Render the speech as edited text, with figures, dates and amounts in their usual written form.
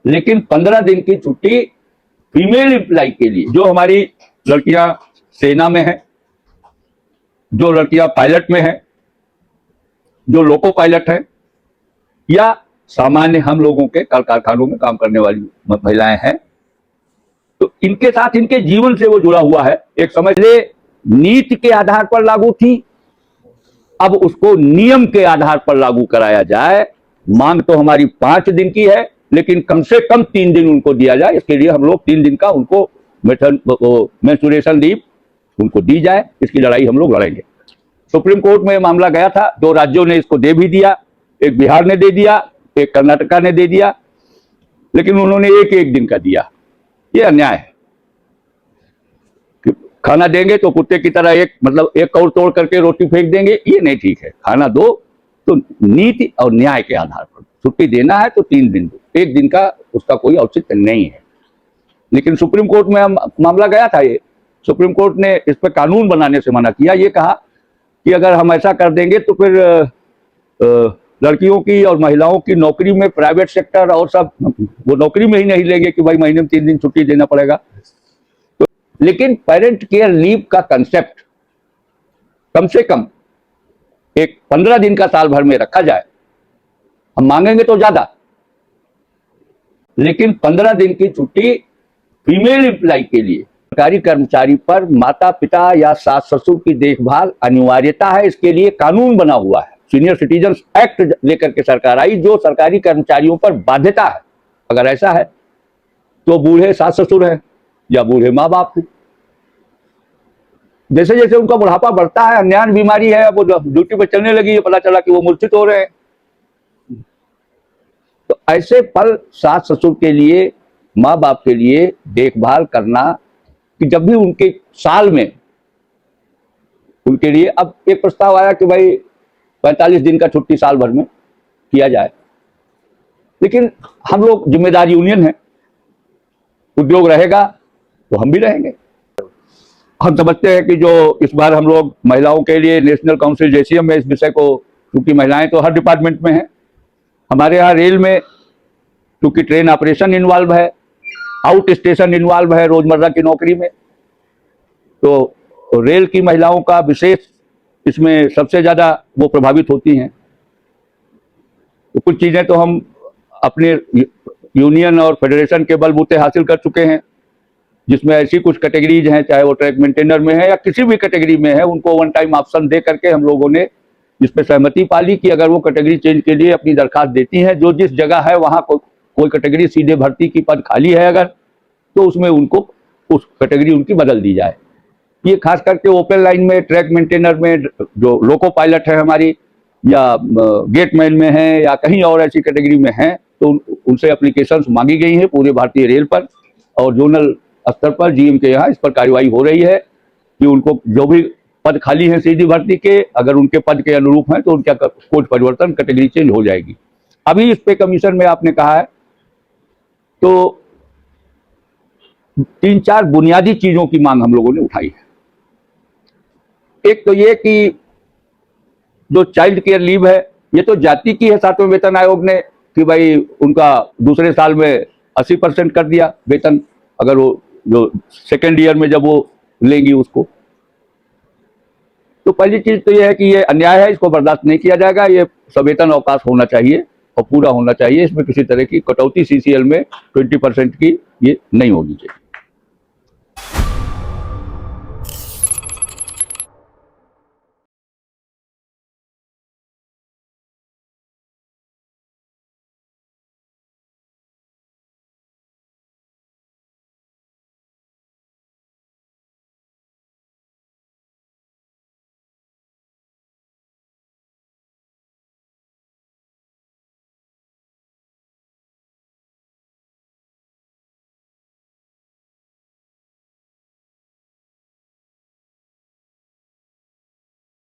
लेकिन 15 दिन की छुट्टी फीमेल एम्प्लाई के लिए, जो हमारी लड़कियां सेना में है, जो लड़कियां पायलट में है, जो लोको पायलट है, या सामान्य हम लोगों के कल कारखानों में काम करने वाली महिलाएं हैं, तो इनके साथ इनके जीवन से वो जुड़ा हुआ है। एक समय से नीति के आधार पर लागू थी, अब उसको नियम के आधार पर लागू कराया जाए। मांग तो हमारी 5 दिन की है, लेकिन कम से कम 3 दिन उनको दिया जाए। इसके लिए हम लोग 3 दिन का उनको मेंस्ट्रुएशन लीव उनको दी जाए। इसकी लड़ाई हम लोग लड़ेंगे। सुप्रीम कोर्ट में मामला गया था, 2 राज्यों ने इसको दे भी दिया, एक बिहार ने दे दिया, एक कर्नाटका ने दे दिया, लेकिन उन्होंने एक दिन का दिया। ये अन्याय है। खाना देंगे तो कुत्ते की तरह एक कौर तोड़ करके रोटी फेंक देंगे, ये नहीं ठीक है। खाना दो तो नीति और न्याय के आधार पर। छुट्टी देना है तो 3 दिन दो, 1 दिन का उसका कोई औचित्य नहीं है। लेकिन सुप्रीम कोर्ट में मामला गया था, ये सुप्रीम कोर्ट ने इस पर कानून बनाने से मना किया। ये कहा कि अगर हम ऐसा कर देंगे तो फिर लड़कियों की और महिलाओं की नौकरी में, प्राइवेट सेक्टर और सब, वो नौकरी में ही नहीं लेंगे कि भाई महीने में 3 दिन छुट्टी देना पड़ेगा। तो लेकिन पेरेंट केयर लीव का कंसेप्ट कम से कम एक 15 दिन का साल भर में रखा जाए। हम मांगेंगे तो ज्यादा, लेकिन 15 दिन की छुट्टी फीमेल एम्प्लाई के लिए, सरकारी कर्मचारी पर माता पिता या सास ससुर की देखभाल अनिवार्यता है। इसके लिए कानून बना हुआ है। सीनियर सिटीजन एक्ट लेकर के सरकार आई, जो सरकारी कर्मचारियों पर बाध्यता है। अगर ऐसा है तो बूढ़े सास ससुर हैं या बूढ़े माँ बाप हैं, जैसे जैसे उनका बुढ़ापा बढ़ता है, अन्य बीमारी है, वो ड्यूटी पर चलने लगी है, पता चला कि वो मूर्छित हो रहे हैं, तो ऐसे पल सास ससुर के लिए, माँ बाप के लिए देखभाल करना, कि जब भी उनके साल में उनके लिए, अब एक प्रस्ताव आया कि भाई 45 दिन का छुट्टी साल भर में किया जाए। लेकिन हम लोग जिम्मेदार यूनियन है, उद्योग रहेगा तो हम भी रहेंगे। हम समझते हैं कि जो इस बार हम लोग महिलाओं के लिए नेशनल काउंसिल जेसीएम में इस विषय को, क्योंकि महिलाएं तो हर डिपार्टमेंट में हैं, हमारे यहाँ रेल में क्योंकि ट्रेन ऑपरेशन इन्वॉल्व है, आउट स्टेशन इन्वॉल्व है रोजमर्रा की नौकरी में, तो रेल की महिलाओं का विशेष इसमें सबसे ज्यादा वो प्रभावित होती हैं। तो कुछ चीजें तो हम अपने यूनियन और फेडरेशन के बलबूते हासिल कर चुके हैं, जिसमें ऐसी कुछ कैटेगरीज हैं, चाहे वो ट्रैक मेंटेनर में है या किसी भी कैटेगरी में है, उनको 1 टाइम ऑप्शन दे करके हम लोगों ने इस पर सहमति पाली कि अगर वो कैटेगरी चेंज के लिए अपनी दरखास्त देती हैं, जो जिस जगह है वहाँ कोई कैटेगरी सीधे भर्ती की पद खाली है अगर, तो उसमें उनको उस कैटेगरी उनकी बदल दी जाए। ये खास करके ओपन लाइन में, ट्रैक मेंटेनर में, जो लोको पायलट है हमारी, या गेटमैन में है, या कहीं और ऐसी कैटेगरी में है, तो उनसे एप्लीकेशंस मांगी गई हैं पूरे भारतीय रेल पर, और जोनल स्तर पर जीएम के यहाँ इस पर कार्रवाई हो रही है कि उनको जो भी पद खाली हैं सीधी भर्ती के, अगर उनके पद के अनुरूप हैं तो उनका कोड परिवर्तन, कैटेगरी चेंज हो जाएगी। अभी इस पे कमीशन में आपने कहा है, तो 3-4 बुनियादी चीजों की मांग हम लोगों ने उठाई है। एक तो ये कि जो चाइल्ड केयर लीव है, ये तो जाति की है। 7वें वेतन आयोग ने कि भाई उनका दूसरे साल में 80% कर दिया वेतन, अगर वो जो सेकेंड ईयर में जब वो लेंगी उसको। तो पहली चीज तो ये है कि ये अन्याय है, इसको बर्दाश्त नहीं किया जाएगा। ये सवेतन अवकाश होना चाहिए और पूरा होना चाहिए। इसमें किसी तरह की कटौती सीसीएल में 20% की ये नहीं होनी चाहिए।